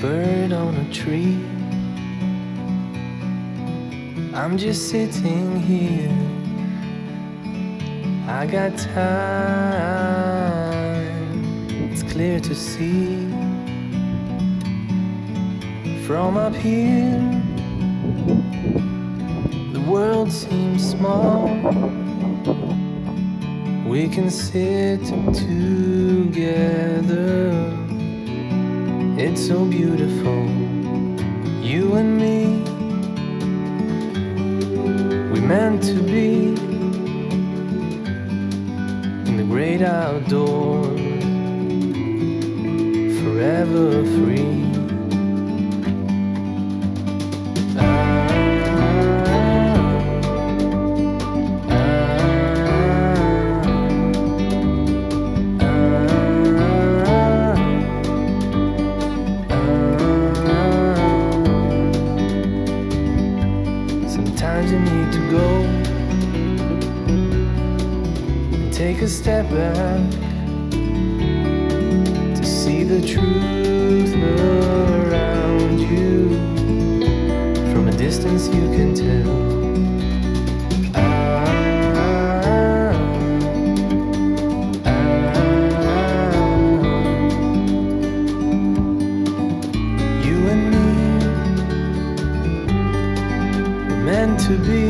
bird on a tree. I'm just sitting here. I got time. It's clear to see from up here. The world seems small. We can sit together. It's so beautiful, you and me. We meant to be in the great outdoors, forever free. Sometimes you need to go and take a step back to see the truth around you. From a distance you can tell. You and me were meant to be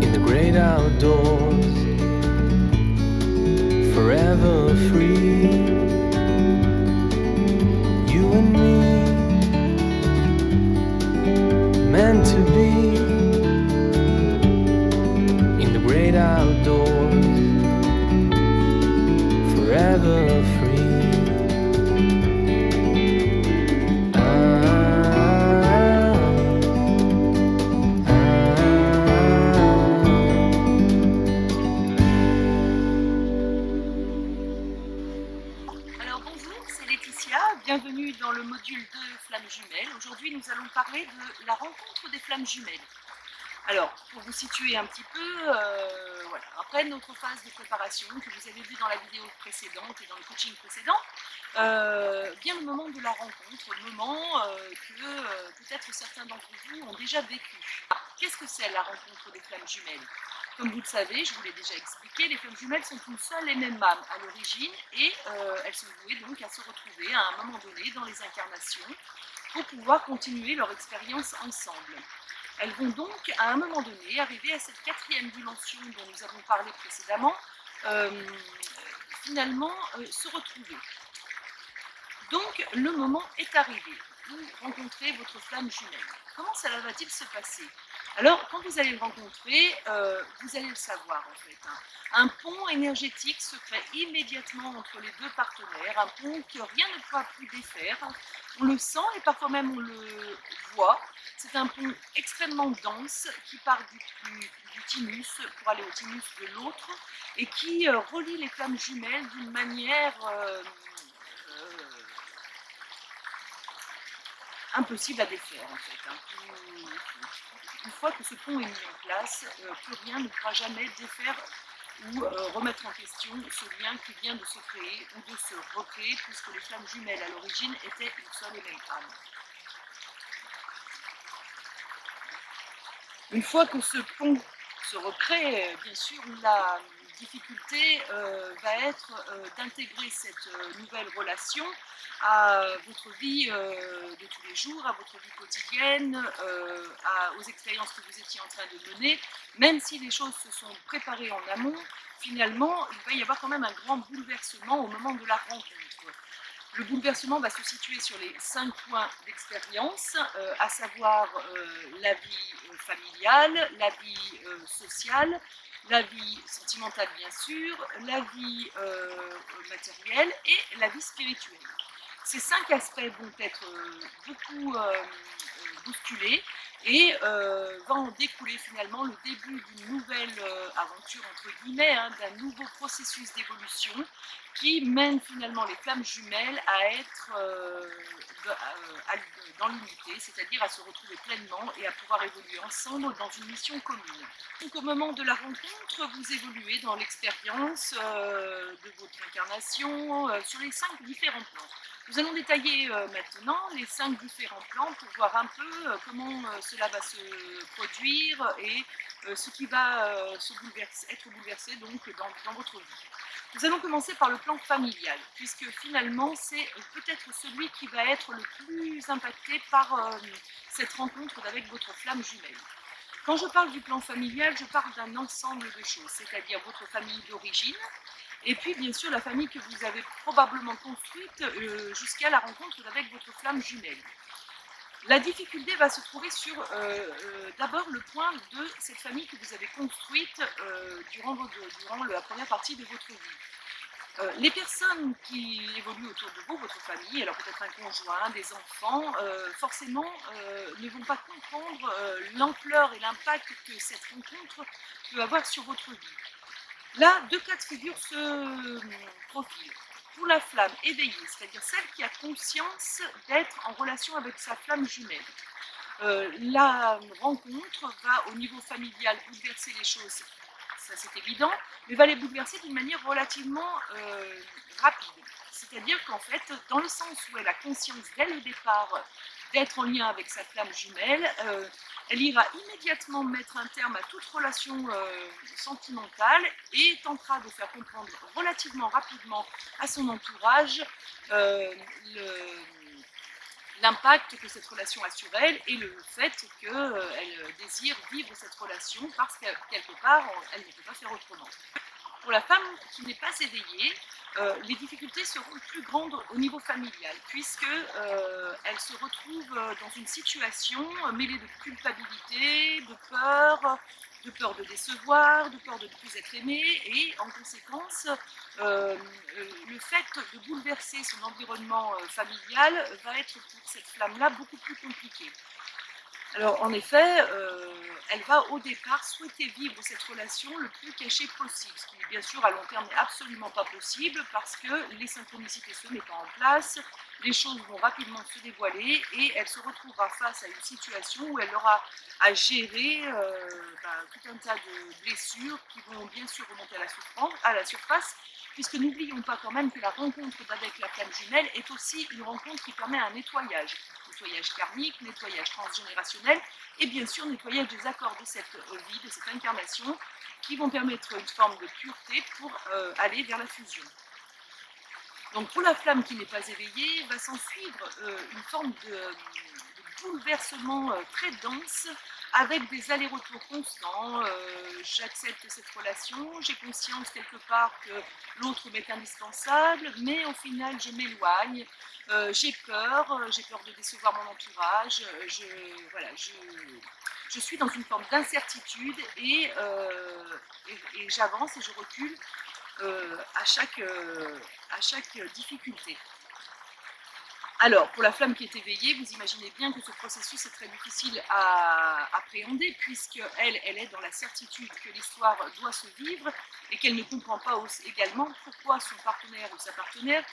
in the great outdoors, forever free. You and me, meant to be in the great outdoors, forever free. Alors bonjour, c'est Laetitia, bienvenue dans le module 2 Flammes Jumelles. Aujourd'hui nous allons parler de la rencontre des flammes jumelles. Alors pour vous situer un petit peu, voilà, après notre phase de préparation que vous avez vu dans la vidéo précédente et dans le coaching précédent, vient le moment de la rencontre, le moment que peut-être certains d'entre vous ont déjà vécu. Qu'est-ce que c'est la rencontre des flammes jumelles? Comme vous le savez, je vous l'ai déjà expliqué, les flammes jumelles sont une seule et même âme à l'origine et elles sont vouées donc à se retrouver à un moment donné dans les incarnations pour pouvoir continuer leur expérience ensemble. Elles vont donc à un moment donné arriver à cette quatrième dimension dont nous avons parlé précédemment, finalement se retrouver. Donc le moment est arrivé, vous rencontrez votre flamme jumelle. Comment cela va-t-il se passer? Alors quand vous allez le rencontrer, vous allez le savoir en fait. Un pont énergétique se crée immédiatement entre les deux partenaires, un pont que rien ne pourra plus défaire. On le sent et parfois même on le voit. C'est un pont extrêmement dense qui part du thymus pour aller au thymus de l'autre et qui relie les flammes jumelles d'une manière impossible à défaire en fait. Une fois que ce pont est mis en place, plus rien ne pourra jamais défaire ou remettre en question ce lien qui vient de se créer ou de se recréer, puisque les flammes jumelles à l'origine étaient une seule et même âme. Une fois que ce pont se recrée, bien sûr, la difficulté va être d'intégrer cette nouvelle relation à votre vie de tous les jours, à votre vie quotidienne, aux expériences que vous étiez en train de mener. Même si les choses se sont préparées en amont, finalement, il va y avoir quand même un grand bouleversement au moment de la rencontre. Le bouleversement va se situer sur les 5 points d'expérience, à savoir la vie familiale, la vie sociale, la vie sentimentale bien sûr, la vie matérielle et la vie spirituelle. Ces 5 aspects vont être beaucoup bousculés et va en découler finalement le début d'une nouvelle aventure entre guillemets, hein, d'un nouveau processus d'évolution qui mène finalement les flammes jumelles à être dans l'unité, c'est-à-dire à se retrouver pleinement et à pouvoir évoluer ensemble dans une mission commune. Donc au moment de la rencontre, vous évoluez dans l'expérience de votre incarnation sur les 5 différents plans. Nous allons détailler maintenant les 5 différents plans pour voir un peu comment cela va se produire et ce qui va être bouleversé donc dans votre vie. Nous allons commencer par le plan familial, puisque finalement c'est peut-être celui qui va être le plus impacté par cette rencontre avec votre flamme jumelle. Quand je parle du plan familial, je parle d'un ensemble de choses, c'est-à-dire votre famille d'origine, et puis bien sûr la famille que vous avez probablement construite jusqu'à la rencontre avec votre flamme jumelle. La difficulté va se trouver sur d'abord le point de cette famille que vous avez construite durant la première partie de votre vie. Les personnes qui évoluent autour de vous, votre famille, alors peut-être un conjoint, des enfants, forcément ne vont pas comprendre l'ampleur et l'impact que cette rencontre peut avoir sur votre vie. Là, 2 cas de figure se profilent. Pour la flamme éveillée, c'est-à-dire celle qui a conscience d'être en relation avec sa flamme jumelle. La rencontre va au niveau familial bouleverser les choses, ça c'est évident, mais va les bouleverser d'une manière relativement rapide. C'est-à-dire qu'en fait, dans le sens où elle a conscience dès le départ d'être en lien avec sa flamme jumelle, elle ira immédiatement mettre un terme à toute relation sentimentale et tentera de faire comprendre relativement rapidement à son entourage l'impact que cette relation a sur elle et le fait qu'elle désire vivre cette relation parce que quelque part, elle ne peut pas faire autrement. Pour la femme qui n'est pas éveillée, les difficultés seront plus grandes au niveau familial, puisque elle se retrouve dans une situation mêlée de culpabilité, de peur de décevoir, de peur de ne plus être aimée, et en conséquence, le fait de bouleverser son environnement familial va être pour cette flamme-là beaucoup plus compliqué. Alors en effet, elle va au départ souhaiter vivre cette relation le plus cachée possible, ce qui bien sûr à long terme n'est absolument pas possible parce que les synchronicités se mettent en place, les choses vont rapidement se dévoiler et elle se retrouvera face à une situation où elle aura à gérer tout un tas de blessures qui vont bien sûr remonter à la surface, puisque n'oublions pas quand même que la rencontre avec la flamme jumelle est aussi une rencontre qui permet un nettoyage karmique, nettoyage transgénérationnel et bien sûr nettoyage des accords de cette vie, de cette incarnation qui vont permettre une forme de pureté pour aller vers la fusion. Donc pour la flamme qui n'est pas éveillée, va s'en suivre une forme de bouleversement très dense avec des allers-retours constants. J'accepte cette relation, j'ai conscience quelque part que l'autre m'est indispensable, mais au final je m'éloigne, j'ai peur de décevoir mon entourage, je suis dans une forme d'incertitude et j'avance et je recule à chaque difficulté. Alors, pour la flamme qui est éveillée, vous imaginez bien que ce processus est très difficile à appréhender puisqu'elle est dans la certitude que l'histoire doit se vivre et qu'elle ne comprend pas également pourquoi son partenaire ou sa partenaire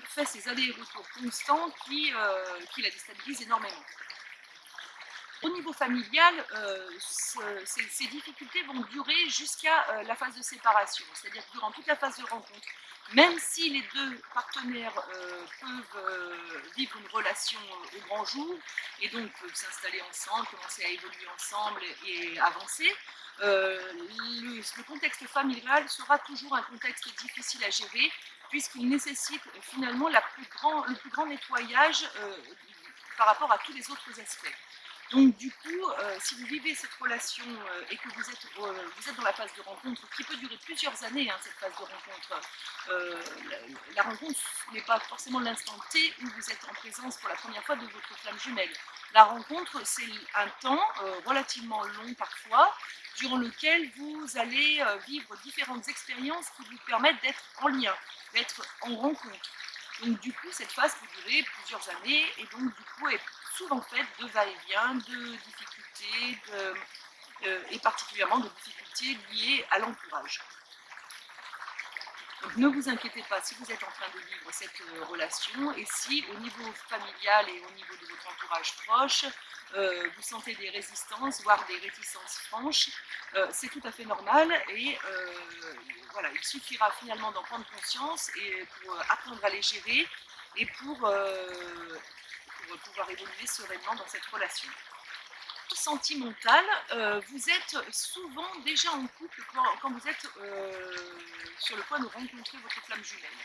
fait ces allers-retours constants qui la déstabilisent énormément. Au niveau familial, ces difficultés vont durer jusqu'à la phase de séparation, c'est-à-dire que durant toute la phase de rencontre, même si les deux partenaires peuvent vivre une relation au grand jour et donc peuvent s'installer ensemble, commencer à évoluer ensemble et avancer, le contexte familial sera toujours un contexte difficile à gérer puisqu'il nécessite finalement le plus grand nettoyage par rapport à tous les autres aspects. Donc du coup, si vous vivez cette relation et que vous êtes dans la phase de rencontre, qui peut durer plusieurs années, hein, cette phase de rencontre, la rencontre n'est pas forcément l'instant T où vous êtes en présence pour la première fois de votre flamme jumelle. La rencontre, c'est un temps relativement long parfois, durant lequel vous allez vivre différentes expériences qui vous permettent d'être en lien, d'être en rencontre. Donc du coup, cette phase peut durer plusieurs années et donc du coup est souvent faite de va-et-vient, de difficultés et particulièrement de difficultés liées à l'entourage. Donc ne vous inquiétez pas si vous êtes en train de vivre cette relation et si au niveau familial et au niveau de votre entourage proche, vous sentez des résistances, voire des réticences franches, c'est tout à fait normal et voilà, il suffira finalement d'en prendre conscience et pour apprendre à les gérer et pour pouvoir évoluer sereinement dans cette relation. Sentimental, vous êtes souvent déjà en couple quand vous êtes sur le point de rencontrer votre flamme jumelle.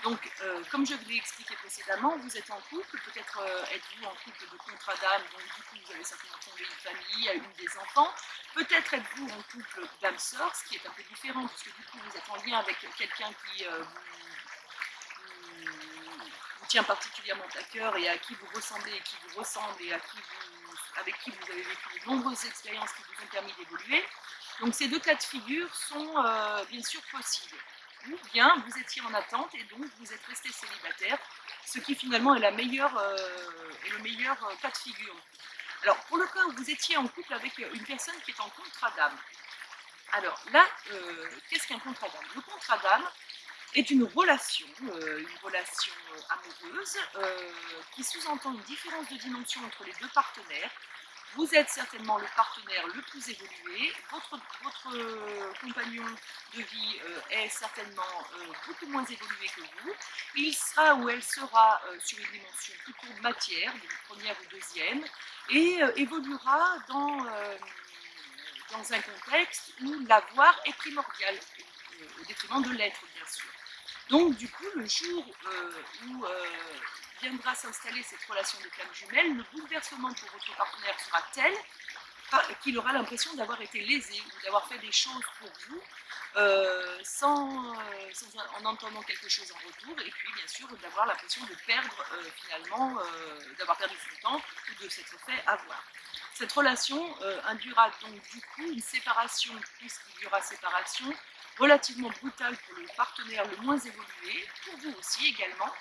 Donc, comme je vous l'ai expliqué précédemment, vous êtes en couple, peut-être êtes-vous en couple de contrat d'âme, donc du coup vous avez certainement fondé une famille, eu des enfants. Peut-être êtes-vous en couple d'âme-sœur, ce qui est un peu différent, puisque du coup vous êtes en lien avec quelqu'un qui vous tient particulièrement à cœur et à qui vous ressemblez et qui vous ressemble et avec qui vous avez vécu de nombreuses expériences qui vous ont permis d'évoluer. Donc ces deux cas de figure sont bien sûr possibles. Ou bien vous étiez en attente et donc vous êtes resté célibataire, ce qui finalement est le meilleur cas de figure. Alors pour le cas où vous étiez en couple avec une personne qui est en contrat d'âme, alors là, qu'est-ce qu'un contrat d'âme? Le contrat d'âme est une relation amoureuse qui sous-entend une différence de dimension entre les deux partenaires. Vous êtes certainement le partenaire le plus évolué, votre compagnon de vie est certainement beaucoup moins évolué que vous. Il sera ou elle sera sur une dimension plutôt matière, donc première ou deuxième, et évoluera dans un contexte où l'avoir est primordial, au détriment de l'être bien sûr. Donc du coup, le jour où viendra s'installer cette relation de flamme jumelle, le bouleversement pour votre partenaire sera tel qu'il aura l'impression d'avoir été lésé ou d'avoir fait des choses pour vous en entendant quelque chose en retour et puis bien sûr d'avoir l'impression de perdre finalement, d'avoir perdu son temps ou de s'être fait avoir. Cette relation induira donc du coup une séparation, puisqu'il y aura séparation, relativement brutale pour le partenaire le moins évolué, pour vous aussi également,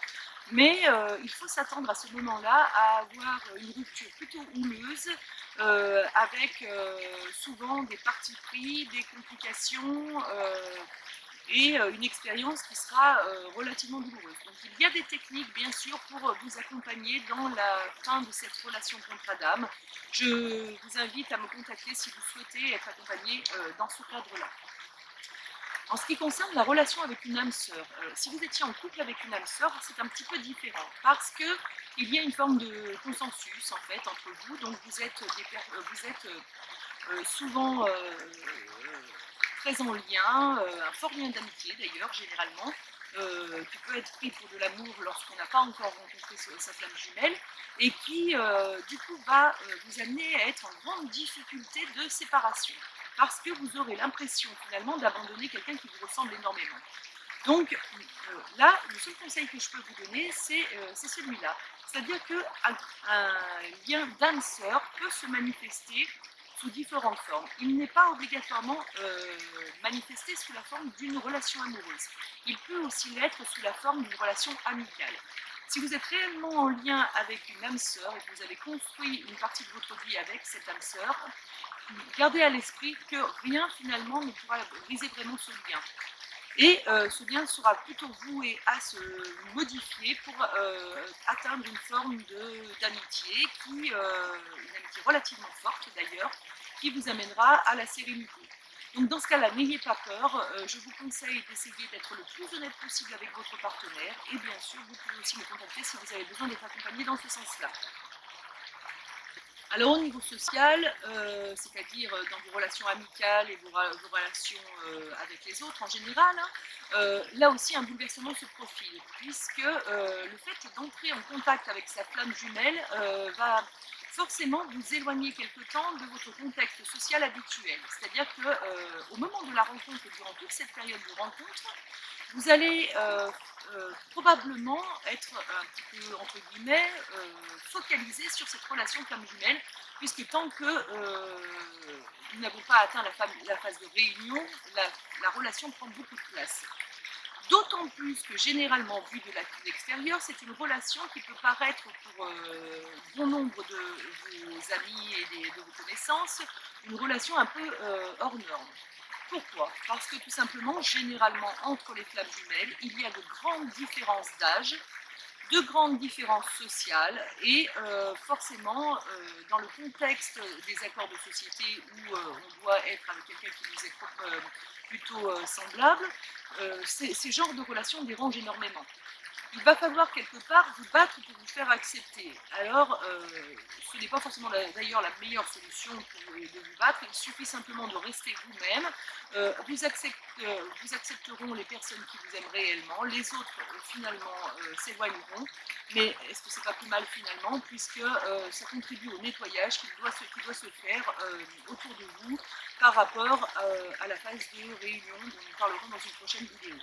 mais il faut s'attendre à ce moment-là à avoir une rupture plutôt houleuse, avec souvent des partis pris, des complications et une expérience qui sera relativement douloureuse. Donc il y a des techniques bien sûr pour vous accompagner dans la fin de cette relation contrat d'âme. Je vous invite à me contacter si vous souhaitez être accompagné dans ce cadre-là. En ce qui concerne la relation avec une âme sœur, si vous étiez en couple avec une âme sœur, c'est un petit peu différent parce qu'il y a une forme de consensus en fait entre vous, donc vous êtes souvent très en lien, un fort lien d'amitié d'ailleurs généralement, qui peut être pris pour de l'amour lorsqu'on n'a pas encore rencontré sa flamme jumelle et qui du coup va vous amener à être en grande difficulté de séparation parce que vous aurez l'impression finalement d'abandonner quelqu'un qui vous ressemble énormément. Donc là, le seul conseil que je peux vous donner, c'est celui-là. C'est-à-dire qu'un lien d'âme-sœur peut se manifester sous différentes formes. Il n'est pas obligatoirement manifesté sous la forme d'une relation amoureuse. Il peut aussi l'être sous la forme d'une relation amicale. Si vous êtes réellement en lien avec une âme sœur et que vous avez construit une partie de votre vie avec cette âme sœur, gardez à l'esprit que rien finalement ne pourra briser vraiment ce lien. Et ce lien sera plutôt voué à se modifier pour atteindre une forme d'amitié, une amitié relativement forte d'ailleurs, qui vous amènera à la sérénité. Donc dans ce cas-là, n'ayez pas peur, je vous conseille d'essayer d'être le plus honnête possible avec votre partenaire et bien sûr, vous pouvez aussi me contacter si vous avez besoin d'être accompagné dans ce sens-là. Alors au niveau social, c'est-à-dire dans vos relations amicales et vos relations avec les autres en général, là aussi un bouleversement se profile, puisque le fait d'entrer en contact avec sa flamme jumelle va forcément vous éloigner quelque temps de votre contexte social habituel. C'est-à-dire qu'au moment de la rencontre et durant toute cette période de rencontre, vous allez probablement être un petit peu, entre guillemets, focalisé sur cette relation flamme jumelle, puisque tant que nous n'avons pas atteint la phase de réunion, la relation prend beaucoup de place. D'autant plus que généralement, vu de l'extérieur, c'est une relation qui peut paraître pour bon nombre de vos amis et de vos connaissances, une relation un peu hors norme. Pourquoi? Parce que tout simplement, généralement, entre les flammes jumelles, il y a de grandes différences d'âge, de grandes différences sociales et forcément, dans le contexte des accords de société où on doit être avec quelqu'un qui nous est plutôt semblable, ces genres de relations dérangent énormément. Il va falloir quelque part vous battre pour vous faire accepter. Alors, ce n'est pas forcément d'ailleurs la meilleure solution de vous battre, il suffit simplement de rester vous-même. Vous accepteront les personnes qui vous aiment réellement, les autres finalement s'éloigneront, mais est-ce que c'est pas plus mal finalement, puisque ça contribue au nettoyage qui doit se faire autour de vous par rapport à la phase de réunion dont nous parlerons dans une prochaine vidéo.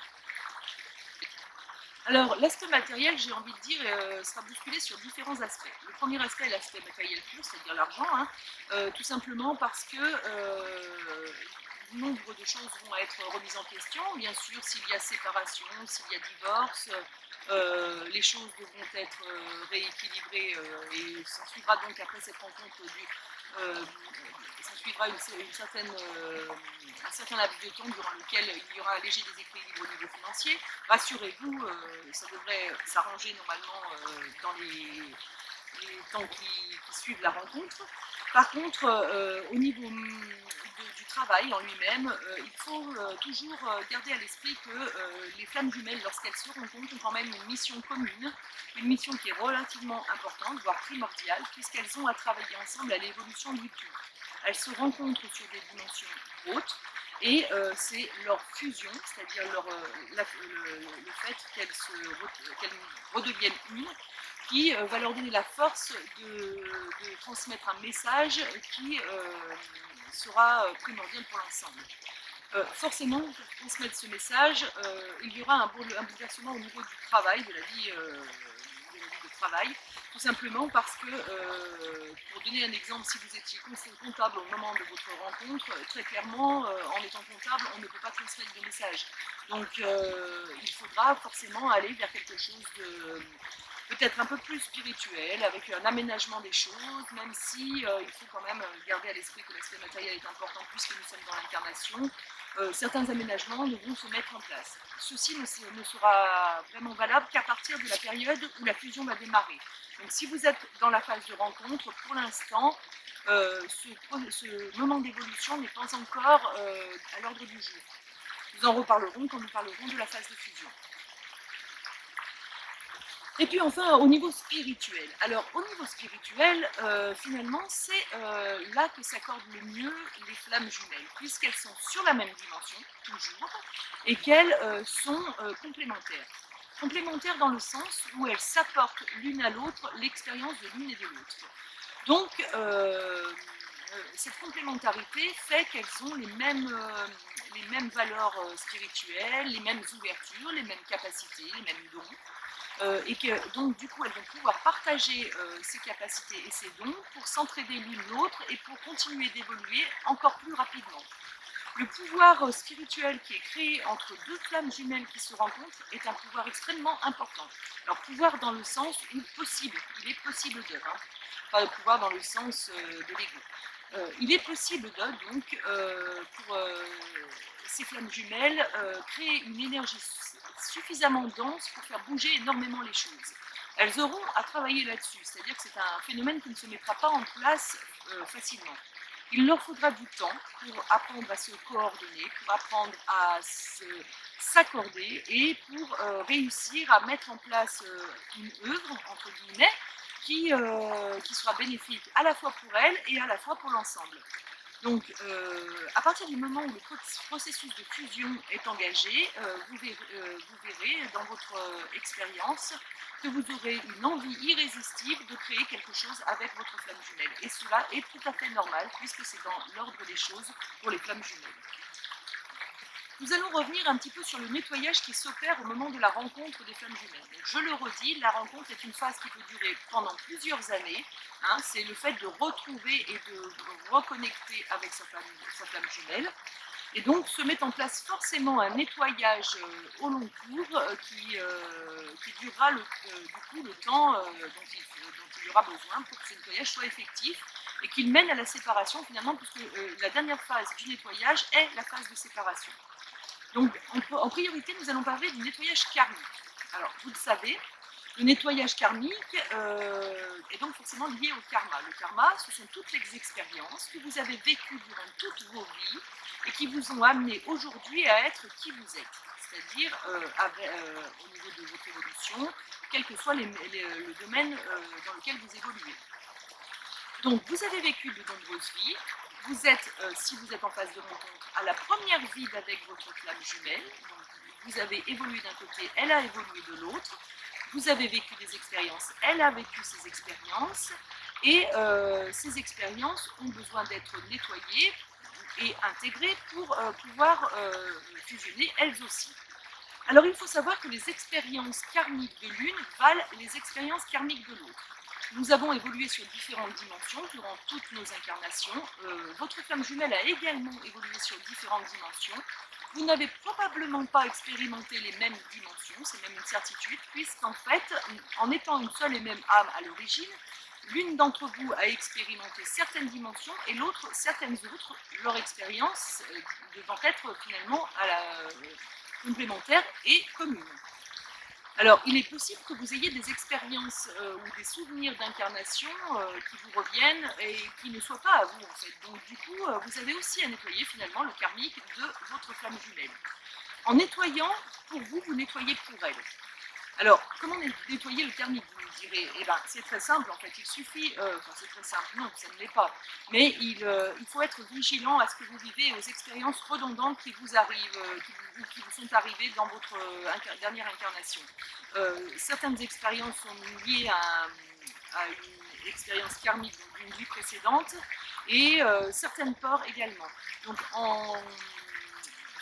Alors, l'aspect matériel, j'ai envie de dire, sera bousculé sur différents aspects. Le premier aspect est l'aspect matériel pur, c'est-à-dire l'argent, hein, tout simplement parce que nombre de choses vont être remises en question. Bien sûr, s'il y a séparation, s'il y a divorce, les choses devront être rééquilibrées et s'en suivra donc après cette rencontre s'en suivra un certain laps de temps durant lequel il y aura un léger déséquilibre au niveau financier. Rassurez-vous, ça devrait s'arranger normalement dans les temps qui suivent la rencontre. Par contre, au niveau du travail en lui-même, il faut toujours garder à l'esprit que les flammes jumelles, lorsqu'elles se rencontrent, ont quand même une mission commune, une mission qui est relativement importante, voire primordiale, puisqu'elles ont à travailler ensemble à l'évolution du tout. Elles se rencontrent sur des dimensions hautes, et c'est leur fusion, c'est-à-dire le fait qu'elles redeviennent une, qui va leur donner la force de transmettre un message qui sera primordial pour l'ensemble. Forcément, pour transmettre ce message, il y aura un bouleversement au niveau du travail, de la vie de travail, tout simplement parce que, pour donner un exemple, si vous étiez comptable au moment de votre rencontre, très clairement, en étant comptable, on ne peut pas transmettre de message. Donc, il faudra forcément aller vers quelque chose de peut-être un peu plus spirituel, avec un aménagement des choses, même si il faut quand même garder à l'esprit que l'aspect matériel est important puisque nous sommes dans l'incarnation. Certains aménagements devront se mettre en place. Ceci ne sera vraiment valable qu'à partir de la période où la fusion va démarrer. Donc si vous êtes dans la phase de rencontre, pour l'instant, ce moment d'évolution n'est pas encore à l'ordre du jour. Nous en reparlerons quand nous parlerons de la phase de fusion. Et puis enfin, au niveau spirituel. Alors, au niveau spirituel, finalement, c'est là que s'accordent le mieux les flammes jumelles, puisqu'elles sont sur la même dimension, toujours, et qu'elles sont complémentaires. Complémentaires dans le sens où elles s'apportent l'une à l'autre l'expérience de l'une et de l'autre. Donc, cette complémentarité fait qu'elles ont les mêmes valeurs spirituelles, les mêmes ouvertures, les mêmes capacités, les mêmes dons. Et que donc du coup elles vont pouvoir partager ces capacités et ces dons pour s'entraider l'une l'autre et pour continuer d'évoluer encore plus rapidement. Le pouvoir spirituel qui est créé entre deux flammes jumelles qui se rencontrent est un pouvoir extrêmement important. Alors pouvoir dans le sens où possible, il est possible de, hein, pas le pouvoir dans le sens de l'ego. Il est possible de, donc, pour ces flammes jumelles, créer une énergie suffisamment dense pour faire bouger énormément les choses. Elles auront à travailler là-dessus, c'est-à-dire que c'est un phénomène qui ne se mettra pas en place facilement. Il leur faudra du temps pour apprendre à se coordonner, pour apprendre à s'accorder et pour réussir à mettre en place une œuvre, entre guillemets, qui sera bénéfique à la fois pour elles et à la fois pour l'ensemble. Donc, à partir du moment où le processus de fusion est engagé, vous verrez dans votre expérience que vous aurez une envie irrésistible de créer quelque chose avec votre flamme jumelle. Et cela est tout à fait normal puisque c'est dans l'ordre des choses pour les flammes jumelles. Nous allons revenir un petit peu sur le nettoyage qui s'opère au moment de la rencontre des flammes jumelles. Donc, je le redis, la rencontre est une phase qui peut durer pendant plusieurs années. Hein, c'est le fait de retrouver et de reconnecter avec sa flamme jumelle. Et donc se met en place forcément un nettoyage au long cours qui durera du coup le temps dont il y aura besoin pour que ce nettoyage soit effectif et qu'il mène à la séparation finalement, puisque la dernière phase du nettoyage est la phase de séparation. Donc en priorité, nous allons parler du nettoyage karmique. Alors vous le savez, le nettoyage karmique est donc forcément lié au karma. Le karma, ce sont toutes les expériences que vous avez vécues durant toutes vos vies et qui vous ont amené aujourd'hui à être qui vous êtes. C'est-à-dire au niveau de votre évolution, quel que soit le domaine dans lequel vous évoluez. Donc vous avez vécu de nombreuses vies. Vous êtes, si vous êtes en phase de rencontre, à la première vie avec votre flamme jumelle. Donc, vous avez évolué d'un côté, elle a évolué de l'autre. Vous avez vécu des expériences, elle a vécu ses expériences. Et ces expériences ont besoin d'être nettoyées et intégrées pour pouvoir fusionner elles aussi. Alors il faut savoir que les expériences karmiques de l'une valent les expériences karmiques de l'autre. Nous avons évolué sur différentes dimensions durant toutes nos incarnations. Votre flamme jumelle a également évolué sur différentes dimensions. Vous n'avez probablement pas expérimenté les mêmes dimensions, c'est même une certitude, puisqu'en fait, en étant une seule et même âme à l'origine, l'une d'entre vous a expérimenté certaines dimensions et l'autre certaines autres, leur expérience devant être finalement complémentaire et commune. Alors, il est possible que vous ayez des expériences ou des souvenirs d'incarnation qui vous reviennent et qui ne soient pas à vous en fait. Donc du coup, vous avez aussi à nettoyer finalement le karmique de votre flamme jumelle. En nettoyant, pour vous, vous nettoyez pour elle. Alors, comment nettoyer le karmique, vous me direz? Eh bien, c'est très simple, en fait, il suffit, enfin c'est très simple, non, ça ne l'est pas, mais il faut être vigilant à ce que vous vivez et aux expériences redondantes qui vous arrivent, qui vous sont arrivées dans votre dernière incarnation. Certaines expériences sont liées à une expérience karmique d'une vie précédente et certaines peurs également. Donc,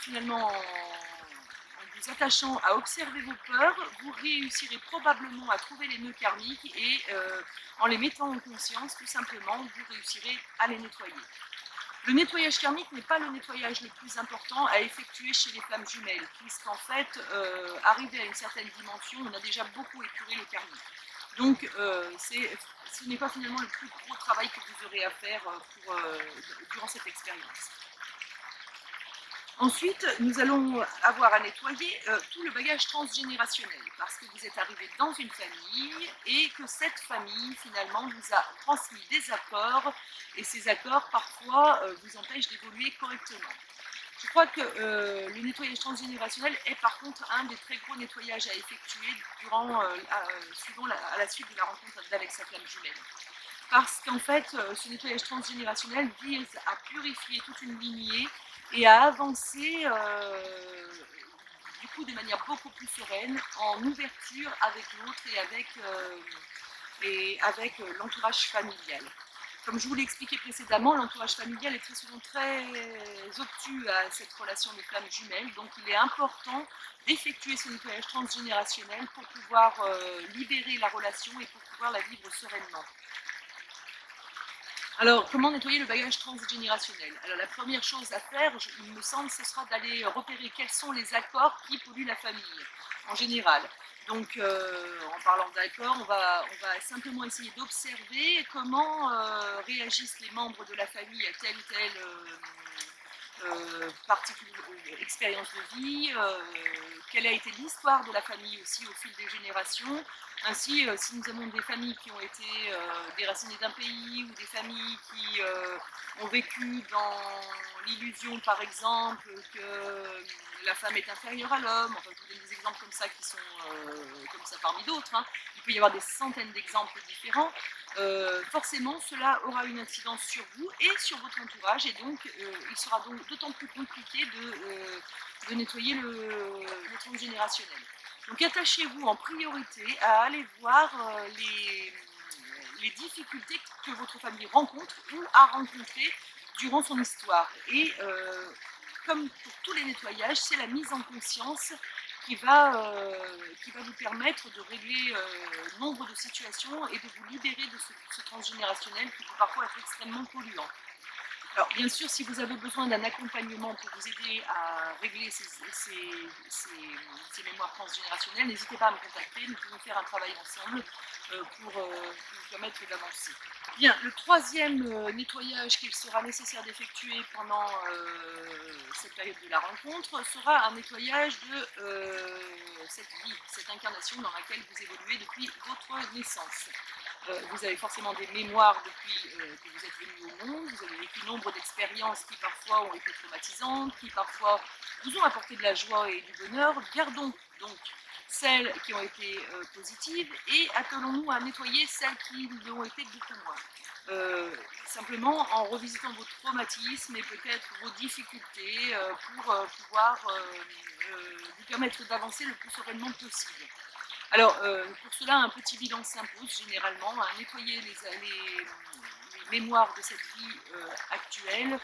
finalement, en vous attachant à observer vos peurs, vous réussirez probablement à trouver les nœuds karmiques et en les mettant en conscience, tout simplement, vous réussirez à les nettoyer. Le nettoyage karmique n'est pas le nettoyage le plus important à effectuer chez les flammes jumelles, puisqu'en fait, arrivé à une certaine dimension, on a déjà beaucoup épuré le karmique. Donc, ce n'est pas finalement le plus gros travail que vous aurez à faire durant cette expérience. Ensuite, nous allons avoir à nettoyer tout le bagage transgénérationnel, parce que vous êtes arrivé dans une famille et que cette famille, finalement, vous a transmis des accords, et ces accords, parfois, vous empêchent d'évoluer correctement. Je crois que le nettoyage transgénérationnel est par contre un des très gros nettoyages à effectuer à la suite de la rencontre avec sa flamme jumelle. Parce qu'en fait, ce nettoyage transgénérationnel vise à purifier toute une lignée et à avancer du coup de manière beaucoup plus sereine, en ouverture avec l'autre et avec l'entourage familial. Comme je vous l'ai expliqué précédemment, l'entourage familial est très souvent très obtus à cette relation de flamme jumelle, donc il est important d'effectuer ce nettoyage transgénérationnel pour pouvoir libérer la relation et pour pouvoir la vivre sereinement. Alors, comment nettoyer le bagage transgénérationnel? Alors, la première chose à faire, il me semble, ce sera d'aller repérer quels sont les accords qui polluent la famille, en général. Donc, en parlant d'accords, on va simplement essayer d'observer comment réagissent les membres de la famille à telle ou telle expérience de vie, quelle a été l'histoire de la famille aussi au fil des générations. Ainsi, si nous avons des familles qui ont été déracinées d'un pays ou des familles qui ont vécu dans l'illusion, par exemple, que la femme est inférieure à l'homme, enfin, je vous donne des exemples comme ça qui sont comme ça parmi d'autres, hein. Il peut y avoir des centaines d'exemples différents. Forcément, cela aura une incidence sur vous et sur votre entourage, et donc il sera donc d'autant plus compliqué de nettoyer le transgénérationnel. Donc attachez-vous en priorité à aller voir les difficultés que votre famille rencontre ou a rencontrées durant son histoire. Et comme pour tous les nettoyages, c'est la mise en conscience qui va vous permettre de régler nombre de situations et de vous libérer de ce transgénérationnel qui peut parfois être extrêmement polluant. Alors bien sûr, si vous avez besoin d'un accompagnement pour vous aider à régler ces mémoires transgénérationnelles, n'hésitez pas à me contacter, nous pouvons faire un travail ensemble pour vous permettre d'avancer. Bien, le troisième nettoyage qu'il sera nécessaire d'effectuer pendant cette période de la rencontre sera un nettoyage de cette vie, cette incarnation dans laquelle vous évoluez depuis votre naissance. Vous avez forcément des mémoires depuis que vous êtes venu au monde, vous avez vécu nombre d'expériences qui parfois ont été traumatisantes, qui parfois vous ont apporté de la joie et du bonheur. Gardons donc celles qui ont été positives et attelons-nous à nettoyer celles qui l'ont été beaucoup moins. Simplement en revisitant vos traumatismes et peut-être vos difficultés pour pouvoir vous permettre d'avancer le plus sereinement possible. Alors, pour cela, un petit bilan s'impose généralement, à nettoyer les mémoires de cette vie actuelle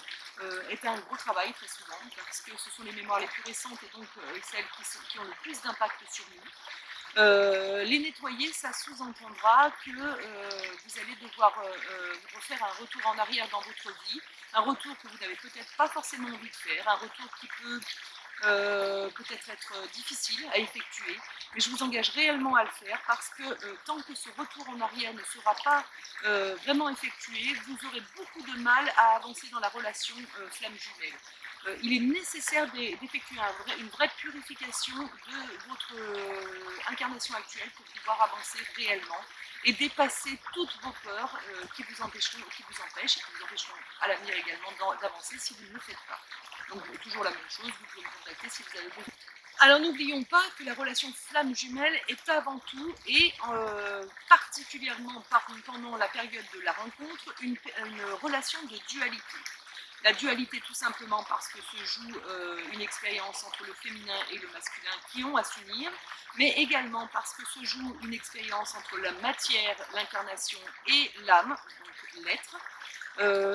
est un gros travail très souvent, parce que ce sont les mémoires les plus récentes et donc celles qui ont le plus d'impact sur nous. Les nettoyer, ça sous-entendra que vous allez devoir refaire un retour en arrière dans votre vie, un retour que vous n'avez peut-être pas forcément envie de faire, un retour qui peut peut-être être difficile à effectuer, mais je vous engage réellement à le faire parce que tant que ce retour en arrière ne sera pas vraiment effectué, vous aurez beaucoup de mal à avancer dans la relation flamme jumelle. Il est nécessaire d'effectuer une vraie purification de votre incarnation actuelle pour pouvoir avancer réellement et dépasser toutes vos peurs qui vous empêchent et qui vous empêcheront à l'avenir également d'avancer si vous ne le faites pas. Donc toujours la même chose, vous pouvez me contacter si vous avez besoin. Alors n'oublions pas que la relation flamme jumelle est avant tout et particulièrement pendant la période de la rencontre une relation de dualité. La dualité tout simplement parce que se joue une expérience entre le féminin et le masculin qui ont à s'unir, mais également parce que se joue une expérience entre la matière, l'incarnation et l'âme, donc l'être,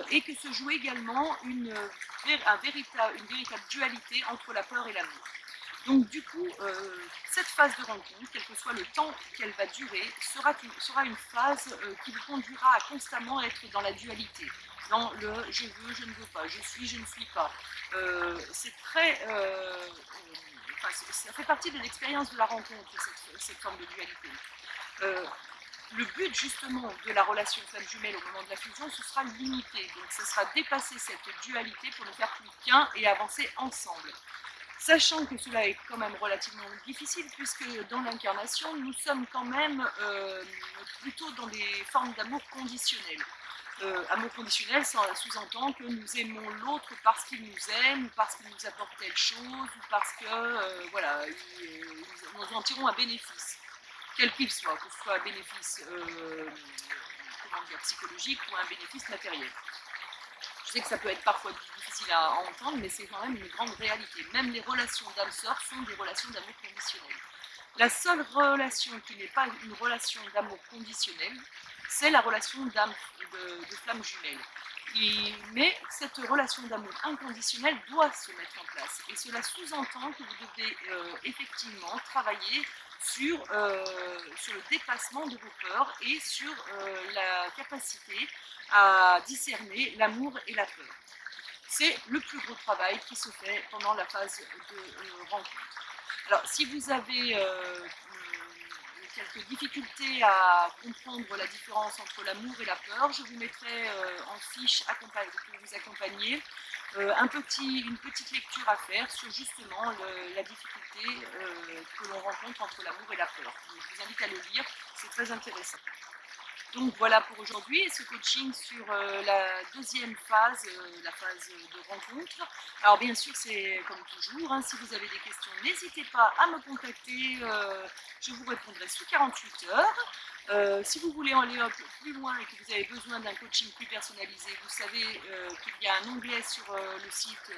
et que se joue également une véritable dualité entre la peur et l'amour. Donc du coup, cette phase de rencontre, quel que soit le temps qu'elle va durer, sera une phase qui vous conduira à constamment être dans la dualité, dans le je veux, je ne veux pas, je suis, je ne suis pas. C'est très... ça fait partie de l'expérience de la rencontre, cette forme de dualité. Le but justement de la relation flamme jumelle au moment de la fusion, ce sera limité. Donc ce sera dépasser cette dualité pour ne faire plus qu'un et avancer ensemble. Sachant que cela est quand même relativement difficile puisque dans l'incarnation, nous sommes quand même plutôt dans des formes d'amour conditionnel. Amour conditionnel, ça sous-entend que nous aimons l'autre parce qu'il nous aime, ou parce qu'il nous apporte telle chose, ou parce que voilà, nous en tirons un bénéfice, quel qu'il soit, que ce soit un bénéfice psychologique ou un bénéfice matériel. Je sais que ça peut être parfois difficile à entendre, mais c'est quand même une grande réalité. Même les relations d'âme-sœur sont des relations d'amour conditionnel. La seule relation qui n'est pas une relation d'amour conditionnel, c'est la relation d'âme de flamme jumelle. Mais cette relation d'amour inconditionnel doit se mettre en place. Et cela sous-entend que vous devez effectivement travailler sur le dépassement de vos peurs et sur la capacité à discerner l'amour et la peur. C'est le plus gros travail qui se fait pendant la phase de rencontre. Alors, si vous avez quelques difficultés à comprendre la différence entre l'amour et la peur, je vous mettrai en fiche pour vous accompagner une petite lecture à faire sur justement la difficulté que l'on rencontre entre l'amour et la peur. Donc, je vous invite à le lire, c'est très intéressant. Donc voilà pour aujourd'hui, ce coaching sur la deuxième phase, la phase de rencontre. Alors bien sûr, c'est comme toujours, hein, si vous avez des questions, n'hésitez pas à me contacter, je vous répondrai sous 48 heures. Si vous voulez aller un peu plus loin et que vous avez besoin d'un coaching plus personnalisé, vous savez qu'il y a un onglet sur le site,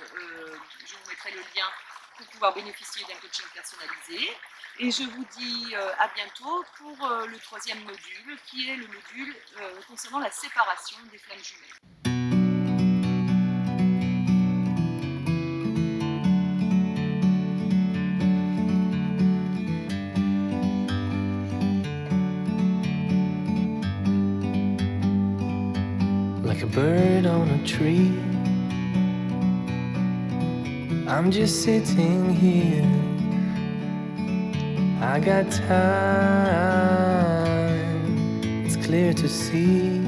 je vous mettrai le lien pour pouvoir bénéficier d'un coaching personnalisé. Et je vous dis à bientôt pour le troisième module, qui est le module concernant la séparation des flammes jumelles. Like a bird on a tree, I'm just sitting here. I got time. It's clear to see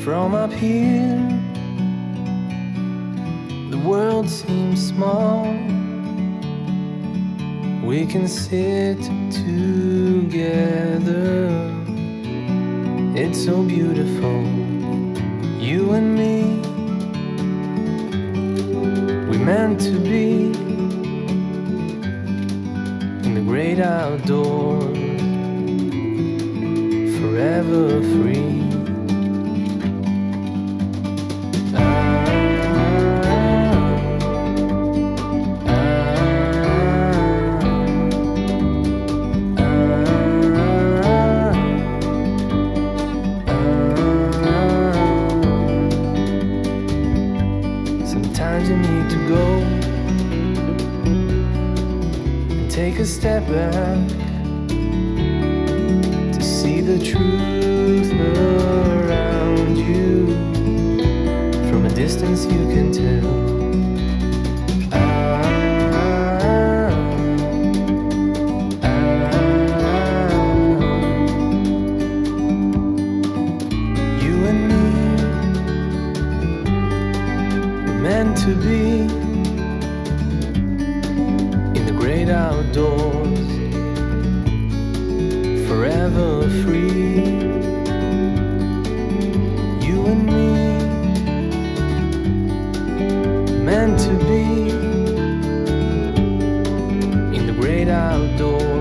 from up here. The world seems small. We can sit together. It's so beautiful, you and me. We meant to be in the great outdoors, forever free. Sometimes you need to go and take a step back to see the truth around you. From a distance you can tell. You and me, meant to be in the great outdoors, forever free. You and me, meant to be in the great outdoors.